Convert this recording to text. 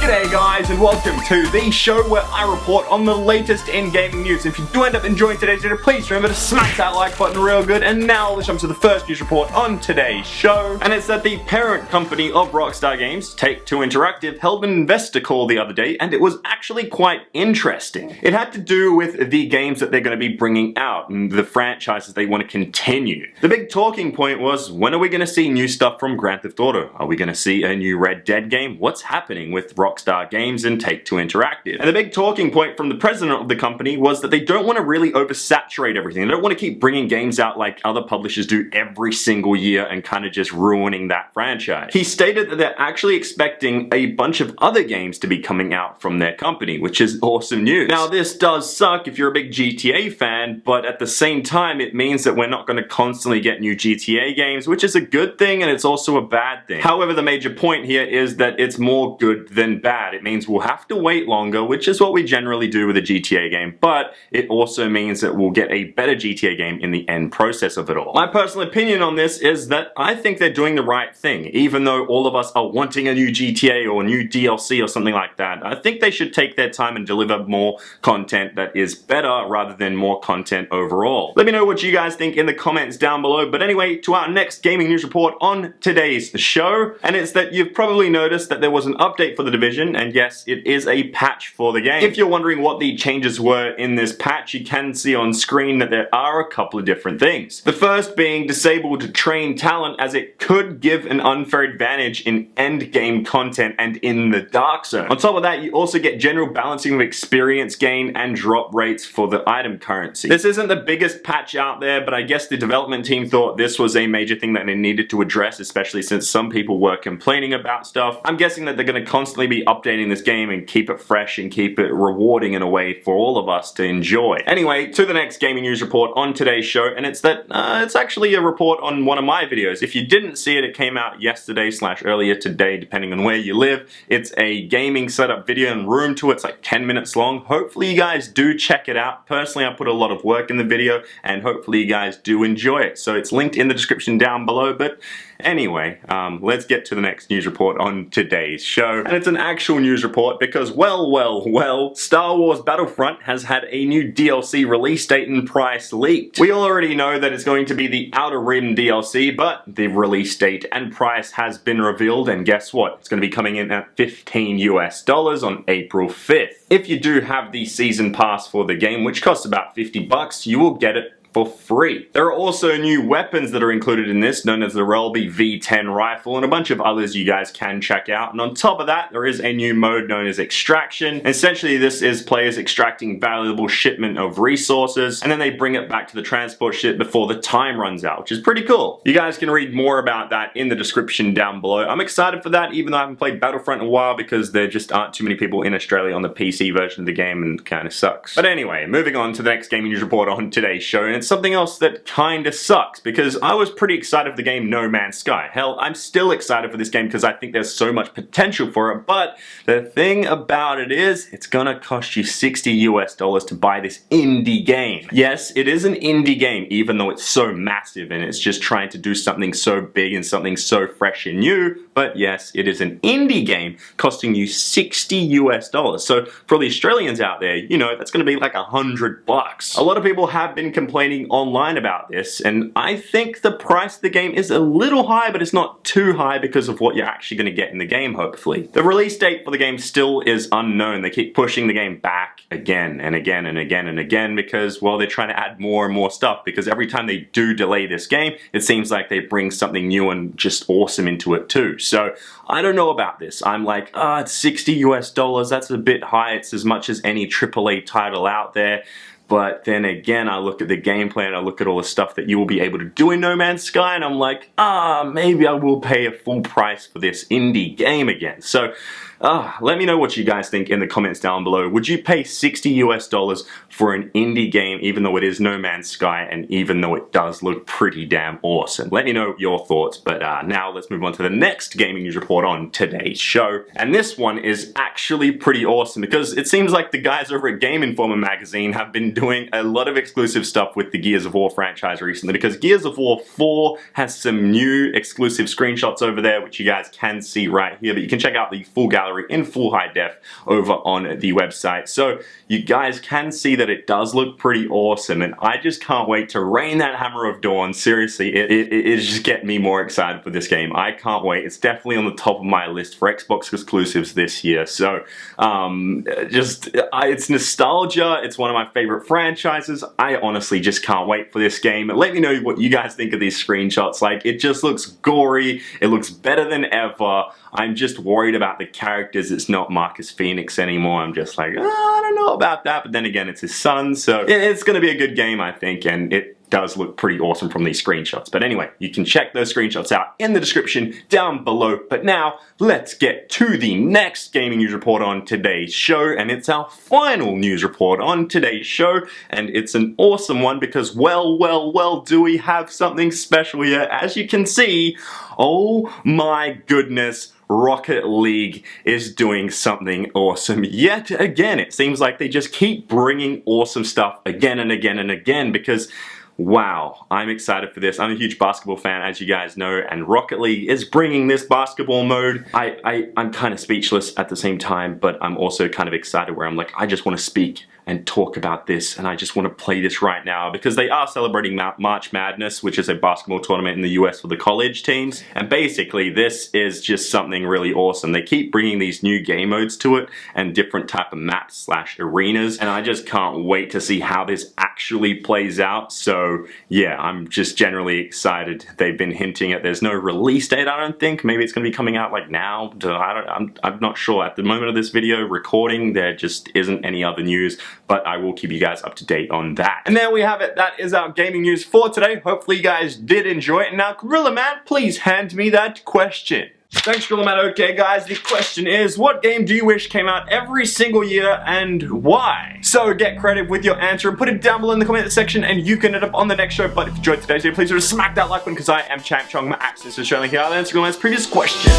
G'day guys and welcome to the show where I report on the latest in gaming news. If you do end up enjoying today's video, please remember to smack that like button real good. And now let's jump to the first news report on today's show. And it's that the parent company of Rockstar Games, Take-Two Interactive, held an investor call the other day, and it was actually quite interesting. It had to do with the games that they're going to be bringing out and the franchises they want to continue. The big talking point was, when are we going to see new stuff from Grand Theft Auto? Are we going to see a new Red Dead game? What's happening with Rockstar Games and Take-Two Interactive? And the big talking point from the president of the company was that they don't want to really oversaturate everything. They don't want to keep bringing games out like other publishers do every single year and kind of just ruining that franchise. He stated that they're actually expecting a bunch of other games to be coming out from their company, which is awesome news. Now this does suck if you're a big GTA fan, but at the same time it means that we're not going to constantly get new GTA games, which is a good thing and it's also a bad thing. However, the major point here is that it's more good than bad. It means we'll have to wait longer, which is what we generally do with a GTA game, but it also means that we'll get a better GTA game in the end process of it all. My personal opinion on this is that I think they're doing the right thing, even though all of us are wanting a new GTA or a new DLC or something like that. I think they should take their time and deliver more content that is better rather than more content overall. Let me know what you guys think in the comments down below, but anyway, to our next gaming news report on today's show, and it's that you've probably noticed that there was an update for The Division, and yes, it is a patch for the game. If you're wondering what the changes were in this patch, you can see on screen that there are a couple of different things. The first being disabled trained talent, as it could give an unfair advantage in end game content and in the dark zone. On top of that, you also get general balancing of experience gain and drop rates for the item currency. This isn't the biggest patch out there, but I guess the development team thought this was a major thing that they needed to address, especially since some people were complaining about stuff. I'm guessing that they're going to constantly be updating this game and keep it fresh and keep it rewarding in a way for all of us to enjoy. Anyway, to the next gaming news report on today's show, and it's that it's actually a report on one of my videos. If you didn't see it, it came out yesterday / earlier today, depending on where you live. It's a gaming setup video and room tour. It's like 10 minutes long. Hopefully you guys do check it out. Personally, I put a lot of work in the video and hopefully you guys do enjoy it. So it's linked in the description down below, but anyway, let's get to the next news report on today's show. And it's an actual news report because, well, Star Wars Battlefront has had a new DLC release date and price leaked. We already know that it's going to be the Outer Rim DLC, but the release date and price has been revealed, and guess what? It's going to be coming in at $15 US on April 5th. If you do have the season pass for the game, which costs about $50, you will get it for free. There are also new weapons that are included in this, known as the Relby V10 rifle, and a bunch of others you guys can check out. And on top of that, there is a new mode known as Extraction. Essentially, this is players extracting valuable shipment of resources, and then they bring it back to the transport ship before the time runs out, which is pretty cool. You guys can read more about that in the description down below. I'm excited for that, even though I haven't played Battlefront in a while, because there just aren't too many people in Australia on the PC version of the game, and it kind of sucks. But anyway, moving on to the next gaming news report on today's show, and it's something else that kinda sucks, because I was pretty excited for the game No Man's Sky. Hell, I'm still excited for this game because I think there's so much potential for it, but the thing about it is, it's gonna cost you $60 US to buy this indie game. Yes, it is an indie game, even though it's so massive and it's just trying to do something so big and something so fresh and new, but yes, it is an indie game costing you $60 US. So for the Australians out there, you know, that's gonna be like $100. A lot of people have been complaining online about this, and I think the price of the game is a little high, but it's not too high because of what you're actually going to get in the game, hopefully. The release date for the game still is unknown. They keep pushing the game back again and again and again and again because, well, they're trying to add more and more stuff, because every time they do delay this game, it seems like they bring something new and just awesome into it too. So I don't know about this. I'm like, it's $60 US, that's a bit high. It's as much as any AAA title out there. But then again, I look at the gameplay and I look at all the stuff that you will be able to do in No Man's Sky, and I'm like, maybe I will pay a full price for this indie game again. So let me know what you guys think in the comments down below. Would you pay $60 US for an indie game, even though it is No Man's Sky and even though it does look pretty damn awesome? Let me know your thoughts, but now let's move on to the next gaming news report on today's show. And this one is actually pretty awesome because it seems like the guys over at Game Informer magazine have been doing doing a lot of exclusive stuff with the Gears of War franchise recently, because Gears of War 4 has some new exclusive screenshots over there, which you guys can see right here, but you can check out the full gallery in full high def over on the website. So you guys can see that it does look pretty awesome, and I just can't wait to rain that hammer of dawn. Seriously, it's just getting me more excited for this game. I can't wait. It's definitely on the top of my list for Xbox exclusives this year. So it's nostalgia. It's one of my favorite franchises. I honestly just can't wait for this game. Let me know what you guys think of these screenshots. Like, it just looks gory. It looks better than ever. I'm just worried about the characters. It's not Marcus Phoenix anymore. I'm just like, oh, I don't know about that. But then again, it's his son, so it's going to be a good game, I think, and it does look pretty awesome from these screenshots. But anyway, you can check those screenshots out in the description down below. But now, let's get to the next gaming news report on today's show, and it's our final news report on today's show, and it's an awesome one because, well, do we have something special here? As you can see, oh my goodness, Rocket League is doing something awesome yet again. It seems like they just keep bringing awesome stuff again and again and again, because wow, I'm excited for this. I'm a huge basketball fan, as you guys know, and Rocket League is bringing this basketball mode. I'm kind of speechless at the same time, but I'm also kind of excited where I'm like, I just want to speak and talk about this, and I just want to play this right now, because they are celebrating March Madness, which is a basketball tournament in the US for the college teams, and basically this is just something really awesome. They keep bringing these new game modes to it and different type of maps / arenas, and I just can't wait to see how this actually plays out. So yeah, I'm just generally excited. They've been hinting at there's no release date, I don't think. Maybe it's going to be coming out like now. I'm not sure. At the moment of this video recording, there just isn't any other news, but I will keep you guys up to date on that. And there we have it. That is our gaming news for today. Hopefully you guys did enjoy it. And now, Gorilla Man, please hand me that question. Thanks, Gorilla Man. Okay, guys, the question is, what game do you wish came out every single year and why? So get creative with your answer and put it down below in the comment section, and you can end up on the next show. But if you enjoyed today's video, please smack that like button, because I am ChampChong. My access is showing here. I'll answer Gorilla Man's previous question.